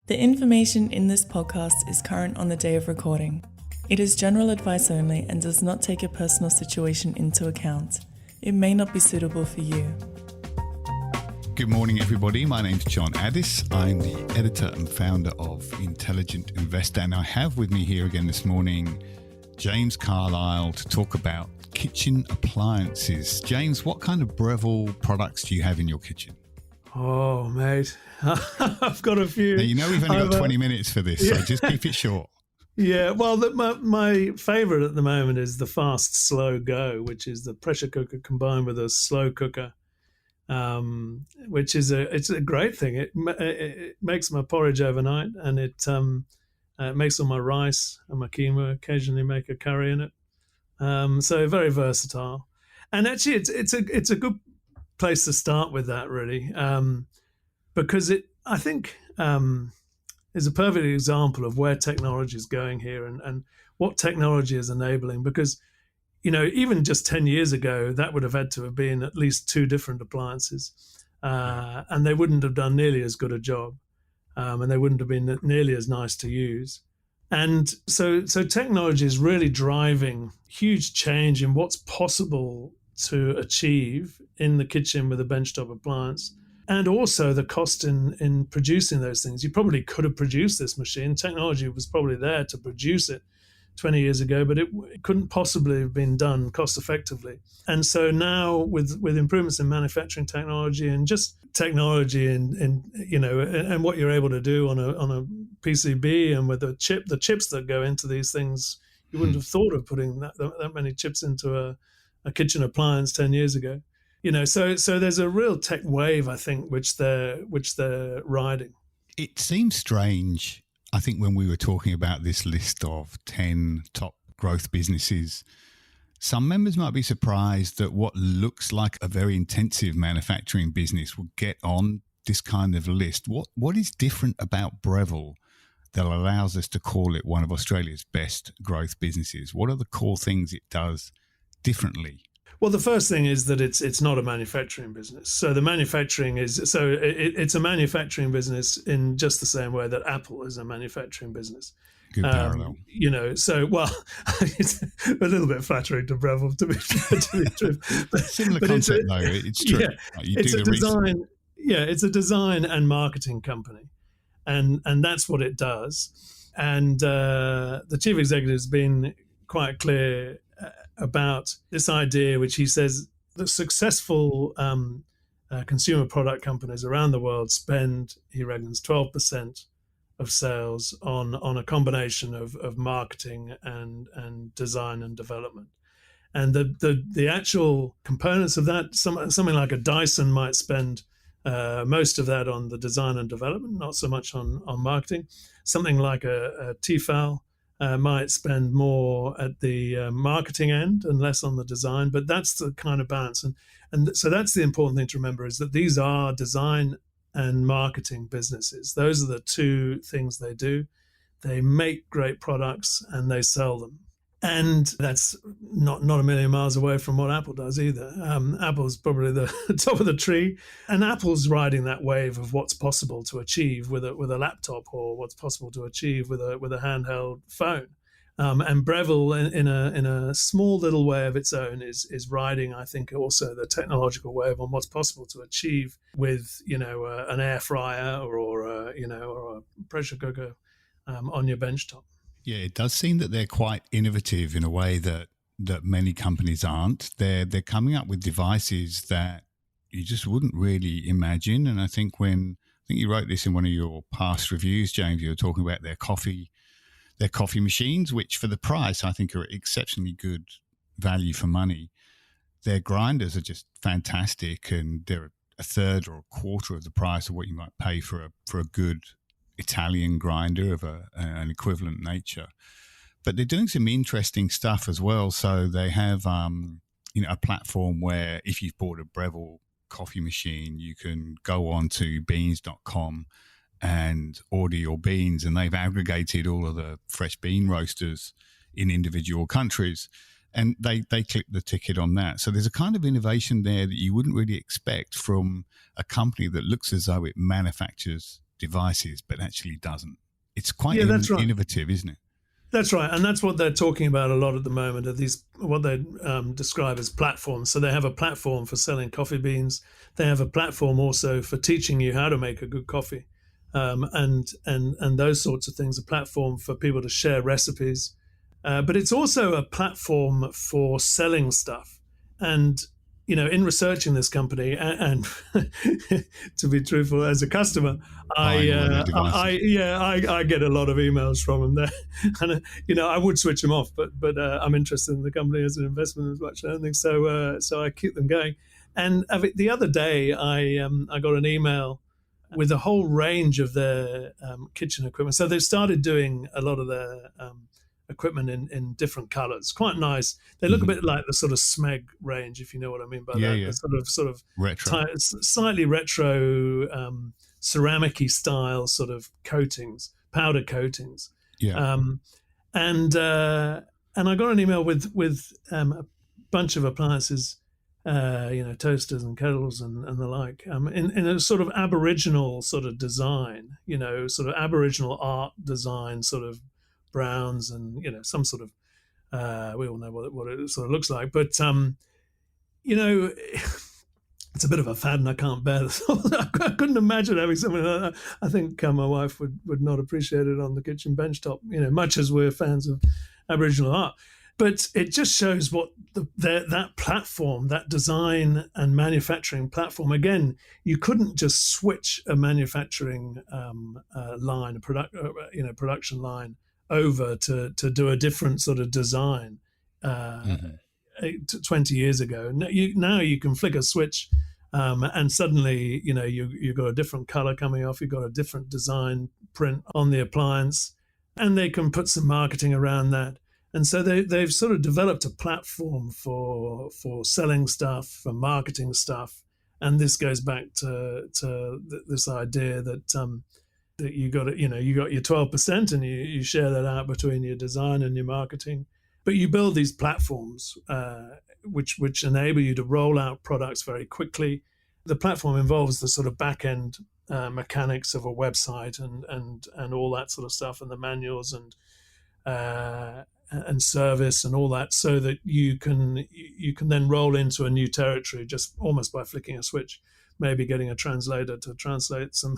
The information in this podcast is current on the day of recording. It is general advice only and does not take your personal situation into account. It may not be suitable for you. Good morning, everybody. My name's John Addis. I'm the editor and founder of Intelligent Investor, and I have with me here again this morning James Carlisle to talk about kitchen appliances. James, what kind of Breville products do you have in your kitchen? Oh, mate, I've got a few. Now, you know we've only got 20 minutes for this, so just keep it short. Yeah, well, my favourite at the moment is the Fast Slow Go, which is the pressure cooker combined with a slow cooker, which is it's a great thing. It makes my porridge overnight, and it makes all my rice and my quinoa. Occasionally make a curry in it. So very versatile, and actually it's a good place to start with that, really, because I think is a perfect example of where technology is going here and what technology is enabling. Because, you know, even just 10 years ago, that would have had to have been at least two different appliances, and they wouldn't have done nearly as good a job, and they wouldn't have been nearly as nice to use. And so technology is really driving huge change in what's possible to achieve in the kitchen with a benchtop appliance, and also the cost in producing those things. You probably could have produced this machine. Technology was probably there to produce it 20 years ago, but it couldn't possibly have been done cost effectively. And so now with improvements in manufacturing technology and just technology and you know, and what you're able to do on a PCB and with the chips that go into these things, you wouldn't have thought of putting that many chips into a kitchen appliance 10 years ago. You know, so there's a real tech wave, I think, which they're riding. It seems strange, I think, when we were talking about this list of 10 top growth businesses, some members might be surprised that what looks like a very intensive manufacturing business will get on this kind of list. What is different about Breville that allows us to call it one of Australia's best growth businesses? What are the core things it does differently? Well, the first thing is that it's not a manufacturing business. So the manufacturing it's a manufacturing business in just the same way that Apple is a manufacturing business. Good parallel. You know, so, well, it's a little bit flattering to Breville, to be true. Similar concept, though. It's true. Yeah, it's a design and marketing company, and that's what it does. And the chief executive has been quite clear about this idea, which he says that successful consumer product companies around the world spend, he reckons, 12% of sales on a combination of marketing and design and development. And the actual components of that, something like a Dyson might spend most of that on the design and development, not so much on marketing. Something like a Tefal might spend more at the marketing end and less on the design, but that's the kind of balance. And so that's the important thing to remember, is that these are design and marketing businesses. Those are the two things they do. They make great products and they sell them. And that's not a million miles away from what Apple does either. Apple's probably the top of the tree, and Apple's riding that wave of what's possible to achieve with a laptop, or what's possible to achieve with a handheld phone. And Breville, in a small little way of its own, is riding, I think, also the technological wave on what's possible to achieve with, you know, an air fryer or a pressure cooker on your benchtop. Yeah, it does seem that they're quite innovative in a way that many companies aren't. They're coming up with devices that you just wouldn't really imagine. And I think you wrote this in one of your past reviews, James, you were talking about their coffee machines, which for the price I think are exceptionally good value for money. Their grinders are just fantastic, and they're a third or a quarter of the price of what you might pay for a good Italian grinder of an equivalent nature. But they're doing some interesting stuff as well. So they have a platform where if you've bought a Breville coffee machine, you can go on to beans.com and order your beans, and they've aggregated all of the fresh bean roasters in individual countries, and they click the ticket on that. So there's a kind of innovation there that you wouldn't really expect from a company that looks as though it manufactures devices, but actually doesn't. It's quite that's right. innovative, isn't it? That's right, and that's what they're talking about a lot at the moment. Are these what they describe as platforms? So they have a platform for selling coffee beans. They have a platform also for teaching you how to make a good coffee, and those sorts of things. A platform for people to share recipes, but it's also a platform for selling stuff. And in researching this company, and to be truthful, as a customer, I get a lot of emails from them there, and I would switch them off, but I'm interested in the company as an investment as much as anything, so I keep them going. And the other day, I got an email with a whole range of their kitchen equipment. So they've started doing a lot of their equipment in different colors. Quite nice. They look a bit like the sort of Smeg range, if you know what I mean by that. Yeah. The sort of Retro. Slightly retro, ceramic-y style sort of coatings, powder coatings. Yeah. And I got an email with a bunch of appliances, toasters and kettles and the like, in a sort of Aboriginal sort of design, sort of Aboriginal art design, sort of browns and some sort of we all know what it sort of looks like, but it's a bit of a fad and I can't bear this. I couldn't imagine having something like that. I think my wife would not appreciate it on the kitchen benchtop, much as we're fans of Aboriginal art. But it just shows what that platform, that design and manufacturing platform. Again, you couldn't just switch a manufacturing line, a production line over to do a different sort of design 20 years ago. Now you can flick a switch and suddenly you've got a different color coming off, you've got a different design print on the appliance, and they can put some marketing around that. And so they've sort of developed a platform for selling stuff, for marketing stuff. And this goes back to this idea that you got your 12% and you share that out between your design and your marketing. But you build these platforms which enable you to roll out products very quickly. The platform involves the sort of back end mechanics of a website and all that sort of stuff, and the manuals and service and all that, so that you can then roll into a new territory just almost by flicking a switch, maybe getting a translator to translate some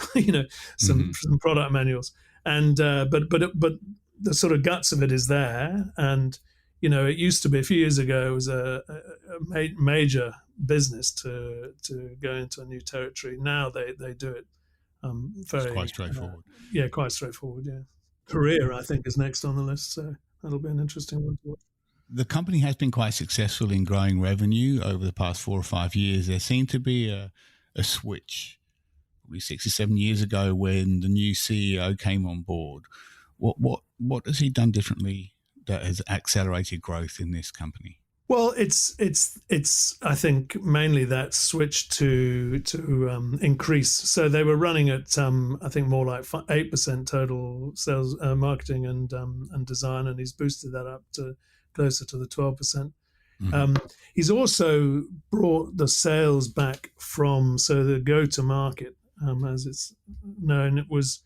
some product manuals, and but the sort of guts of it is there. And it used to be, a few years ago, it was a major business to go into a new territory. Now they do it very, it's quite straightforward. Quite straightforward. Yeah. Korea, I think, is next on the list, so that'll be an interesting one to watch. The company has been quite successful in growing revenue over the past 4 or 5 years. There seemed to be a switch probably 6 or 7 years ago when the new CEO came on board. What has he done differently that has accelerated growth in this company? Well, it's I think mainly that switch to increase. So they were running at I think more like 8% total sales, marketing and design, and he's boosted that up to closer to the 12%. He's also brought the sales back from, so the go-to-market, as it's known, it was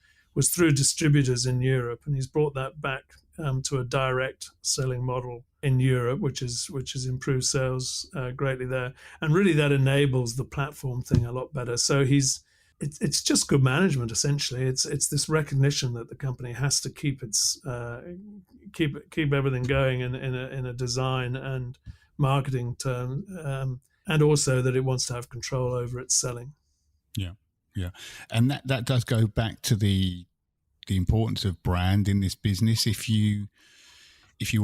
through distributors in Europe, and he's brought that back to a direct selling model in Europe, which has improved sales greatly there, and really that enables the platform thing a lot better. So it's just good management essentially. It's this recognition that the company has to keep keep everything going in a design and marketing term, and also that it wants to have control over its selling. Yeah, and that does go back to the importance of brand in this business. If you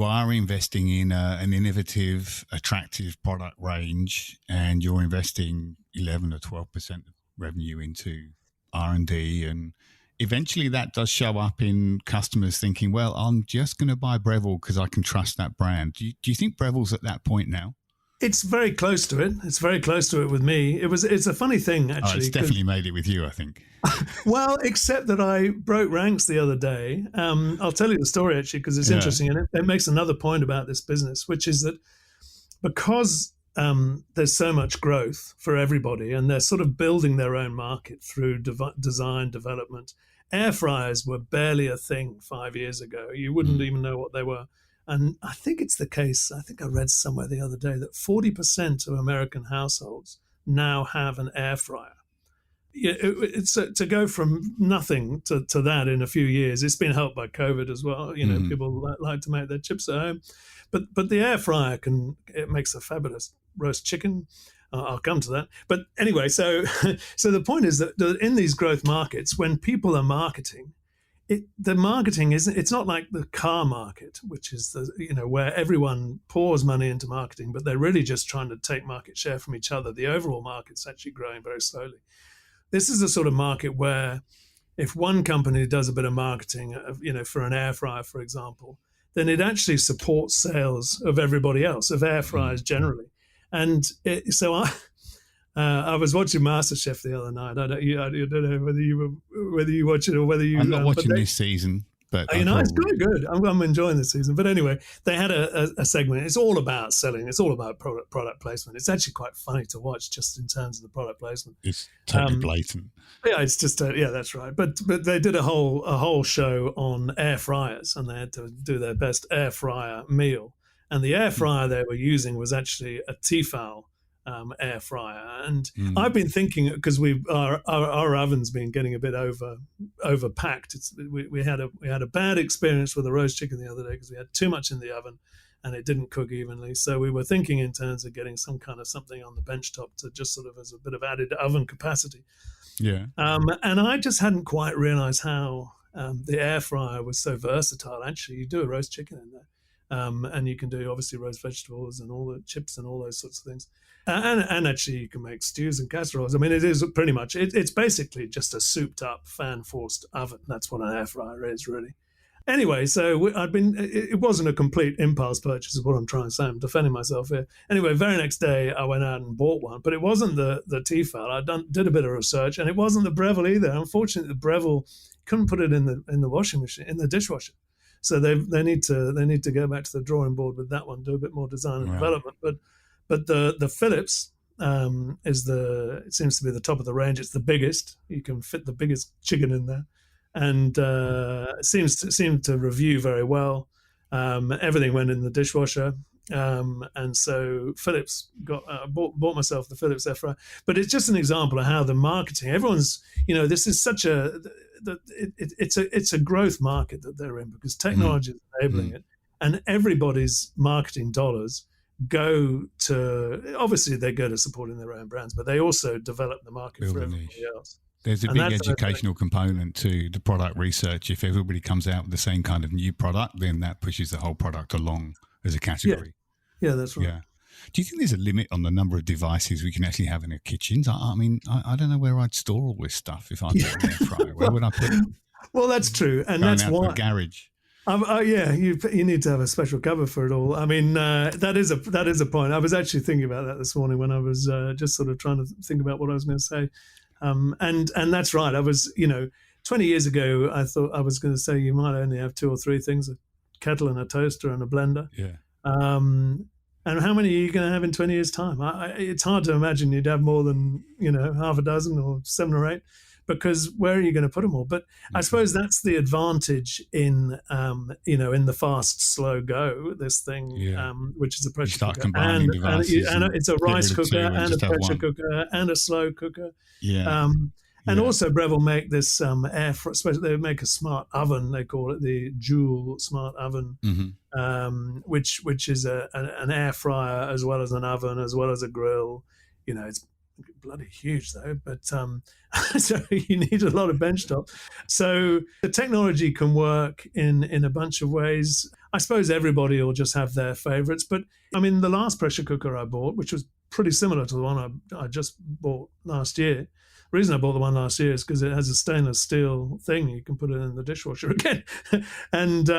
are investing in an innovative, attractive product range, and you're investing 11 or 12% of revenue into R&D, and eventually that does show up in customers thinking, well, I'm just going to buy Breville because I can trust that brand. Do you think Breville's at that point now? It's very close to it. It's very close to it with me. It's a funny thing, actually. It's definitely made it with you, I think. Well, except that I broke ranks the other day. I'll tell you the story, actually, because it's interesting. And it makes another point about this business, which is that because there's so much growth for everybody, and they're sort of building their own market through design development. Air fryers were barely a thing 5 years ago. You wouldn't even know what they were. And I think it's the case, I think I read somewhere the other day that 40% of American households now have an air fryer. It's to go from nothing to that in a few years. It's been helped by COVID as well. People like to make their chips at home, but the air fryer it makes a fabulous roast chicken. I'll come to that. But anyway, so the point is that in these growth markets, when people are marketing, the marketing it's not like the car market, which is where everyone pours money into marketing, but they're really just trying to take market share from each other. The overall market's actually growing very slowly. This is a sort of market where if one company does a bit of marketing, for an air fryer, for example, then it actually supports sales of everybody else, of air fryers generally. And so I was watching MasterChef the other night. I don't know whether you watch it or whether you. I'm not watching this season, but it's quite good. I'm enjoying this season. But anyway, they had a segment. It's all about selling. It's all about product placement. It's actually quite funny to watch, just in terms of the product placement. It's totally blatant. Yeah, it's just that's right. But they did a whole show on air fryers, and they had to do their best air fryer meal. And the air fryer they were using was actually a Tefal air fryer. And I've been thinking, because our oven's been getting a bit overpacked. We had a bad experience with the roast chicken the other day because we had too much in the oven and it didn't cook evenly. So we were thinking in terms of getting some kind of something on the benchtop to just sort of as a bit of added oven capacity. Yeah. And I just hadn't quite realized how the air fryer was so versatile. Actually, you do a roast chicken in there. And you can do obviously roast vegetables and all the chips and all those sorts of things. And actually you can make stews and casseroles. I mean, it is pretty much, it's basically just a souped up fan-forced oven. That's what an air fryer is, really. Anyway, so it wasn't a complete impulse purchase is what I'm trying to say. I'm defending myself here. Anyway, very next day I went out and bought one, but it wasn't the Tefal. I did a bit of research, and it wasn't the Breville either. Unfortunately, the Breville couldn't put it in the washing machine, in the dishwasher. So they need to go back to the drawing board with that one, do a bit more design and development. But the Philips it seems to be the top of the range. It's the biggest. You can fit the biggest chicken in there, and it seems to review very well. Everything went in the dishwasher, and so Philips bought myself the Philips air fryer. But it's just an example of how the marketing. Everyone's this is such it's a growth market that they're in, because technology is enabling it, and everybody's marketing dollars go to supporting their own brands, but they also develop the market for everybody else. There's a big educational component to the product research. If everybody comes out with the same kind of new product, then that pushes the whole product along as a category. Yeah, that's right. Yeah. Do you think there's a limit on the number of devices we can actually have in our kitchens? I mean, I don't know where I'd store all this stuff if I had an air fryer. Where would I put it? Well, that's true, and Going that's out why. to the garage. You need to have a special cover for it all. I mean, that is a point. I was actually thinking about that this morning when I was just sort of trying to think about what I was going to say, and that's right. I was 20 years ago, I thought I was going to say you might only have 2 or 3 things: a kettle and a toaster and a blender. Yeah. And how many are you going to have in 20 years' time? It's hard to imagine you'd have more than half a dozen or 7 or 8. Because where are you going to put them all? But I suppose that's the advantage in the fast, slow go, this thing, which is a pressure cooker. And it's a rice cooker and a pressure cooker and a slow cooker. Yeah. And also Breville make this they make a smart oven. They call it the Joule smart oven, which is an air fryer as well as an oven, as well as a grill. It's bloody huge though, but so you need a lot of benchtop. So the technology can work in a bunch of ways. I suppose everybody will just have their favorites, but I mean, the last pressure cooker I bought, which was pretty similar to the one I just bought last year. The reason I bought the one last year is because it has a stainless steel thing. You can put it in the dishwasher again. And,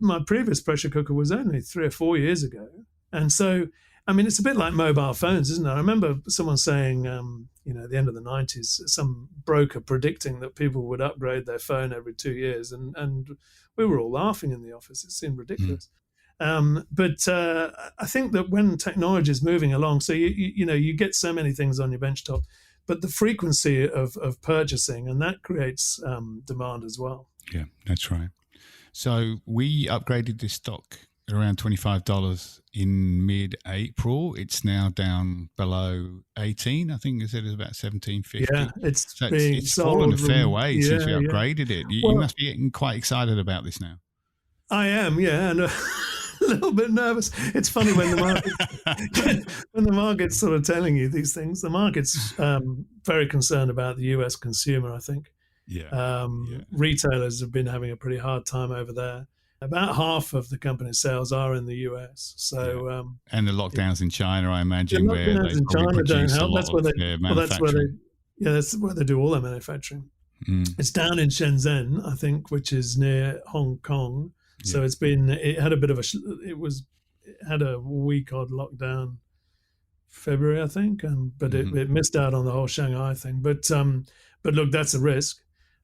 my previous pressure cooker was only 3 or 4 years ago. And so, I mean, it's a bit like mobile phones, isn't it? I remember someone saying, at the end of the 90s, some broker predicting that people would upgrade their phone every 2 years. And we were all laughing in the office. It seemed ridiculous. But I think that when technology is moving along, so you get so many things on your benchtop, but the frequency of purchasing, and that creates demand as well. Yeah, that's right. So we upgraded this stock at around $25 in mid-April. It's now down below 18. I think you said it's about 17.50. Yeah, it's so being it's fallen a fair way since we yeah. upgraded it. You must be getting quite excited about this now. I am, yeah, and a little bit nervous. It's funny when the market's sort of telling you these things. The market's very concerned about the US consumer, I think. Yeah. Retailers have been having a pretty hard time over there. About half of the company's sales are in the US. So and the lockdowns in China, I imagine, the where they in China don't help. That's where that's where they do all their manufacturing. It's down in Shenzhen, I think, which is near Hong Kong. So it had a bit of it had a week odd lockdown February, I think, but it missed out on the whole Shanghai thing. But look, that's a risk,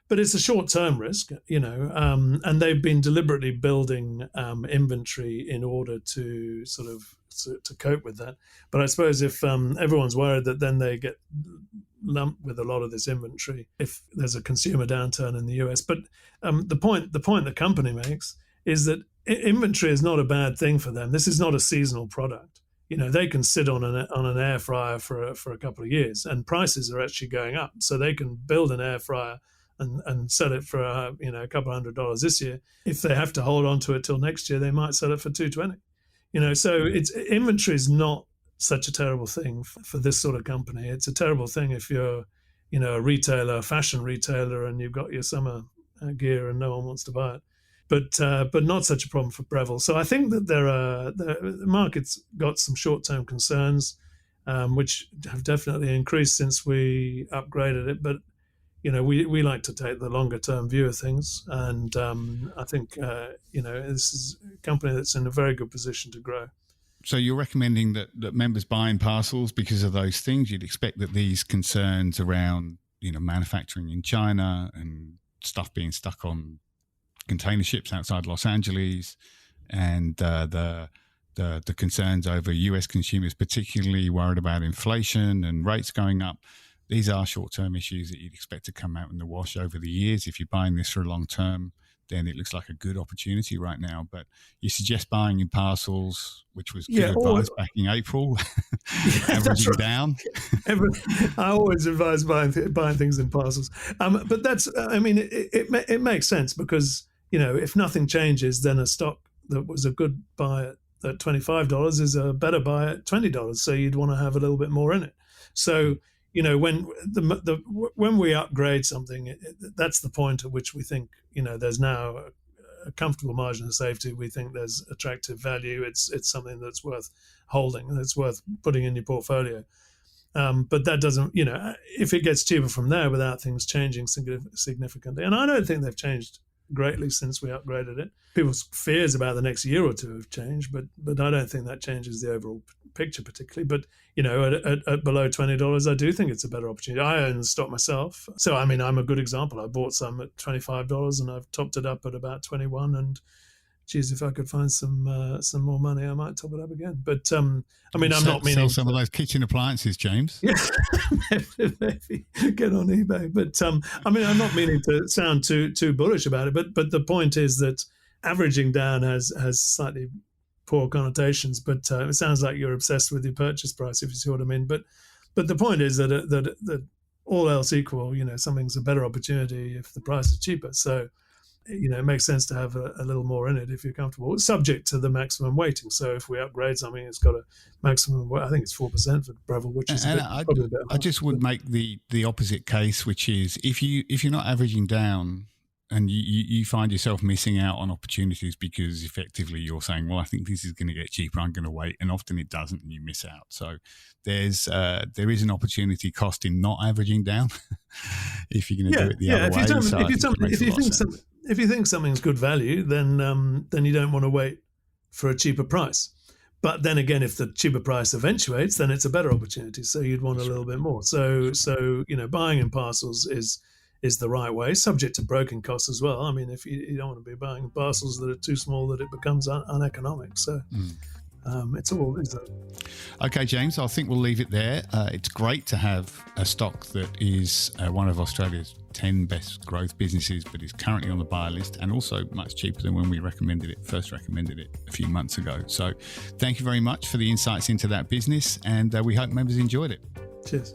but it's a short-term risk, and they've been deliberately building inventory in order to sort of to cope with that. But I suppose if everyone's worried that then they get lumped with a lot of this inventory if there's a consumer downturn in the US. But the point the company makes is that inventory is not a bad thing for them. This is not a seasonal product. They can sit on an air fryer for a couple of years, and prices are actually going up. So they can build an air fryer and sell it for a couple $100 this year. If they have to hold on to it till next year, they might sell it for $220. So inventory is not such a terrible thing for this sort of company. It's a terrible thing if you're a retailer, a fashion retailer, and you've got your summer gear and no one wants to buy it. But not such a problem for Breville. So I think that the market's got some short-term concerns, which have definitely increased since we upgraded it. But we like to take the longer-term view of things, and I think this is a company that's in a very good position to grow. So you're recommending that members buy in parcels because of those things. You'd expect that these concerns around manufacturing in China and stuff being stuck on container ships outside Los Angeles, and the concerns over US consumers, particularly worried about inflation and rates going up. These are short-term issues that you'd expect to come out in the wash over the years. If you're buying this for a long term, then it looks like a good opportunity right now. But you suggest buying in parcels, which was good advice back in April, averaging down. I always advise buying things in parcels. But that's, it makes sense because, if nothing changes, then a stock that was a good buy at $25 is a better buy at $20. So you'd want to have a little bit more in it. So, when we upgrade something, that's the point at which we think, there's now a comfortable margin of safety. We think there's attractive value. It's something that's worth holding, that's worth putting in your portfolio. But that doesn't, if it gets cheaper from there without things changing significantly, and I don't think they've changed greatly since we upgraded it. People's fears about the next year or two have changed, but I don't think that changes the overall picture particularly. But at below $20, I do think it's a better opportunity. I own the stock myself, so I'm a good example. I bought some at $25 and I've topped it up at about 21. And geez, if I could find some more money, I might top it up again. But I'm not meaning sell some of those kitchen appliances, James. Yeah, maybe get on eBay. But I'm not meaning to sound too bullish about it. But the point is that averaging down has slightly poor connotations. But it sounds like you're obsessed with your purchase price, if you see what I mean. But the point is that all else equal, something's a better opportunity if the price is cheaper. So it makes sense to have a little more in it if you're comfortable, subject to the maximum weighting. So if we upgrade something, it's got a maximum, I think it's 4% for Breville, which is probably a bit high. I just would make the opposite case, which is if you're not averaging down and you find yourself missing out on opportunities because effectively you're saying, well, I think this is going to get cheaper, I'm going to wait, and often it doesn't, and you miss out. So there is an opportunity cost in not averaging down if you're going to do it the other way. If you think something's good value, then you don't want to wait for a cheaper price. But then again, if the cheaper price eventuates, then it's a better opportunity. So you'd want a little bit more. So buying in parcels is is the right way, subject to broking costs as well. I mean, if you don't want to be buying parcels that are too small that it becomes uneconomic. So it's all is that. Okay, James, I think we'll leave it there. It's great to have a stock that is one of Australia's 10 best growth businesses, but is currently on the buyer list and also much cheaper than when we first recommended it a few months ago. So thank you very much for the insights into that business, and we hope members enjoyed it. Cheers.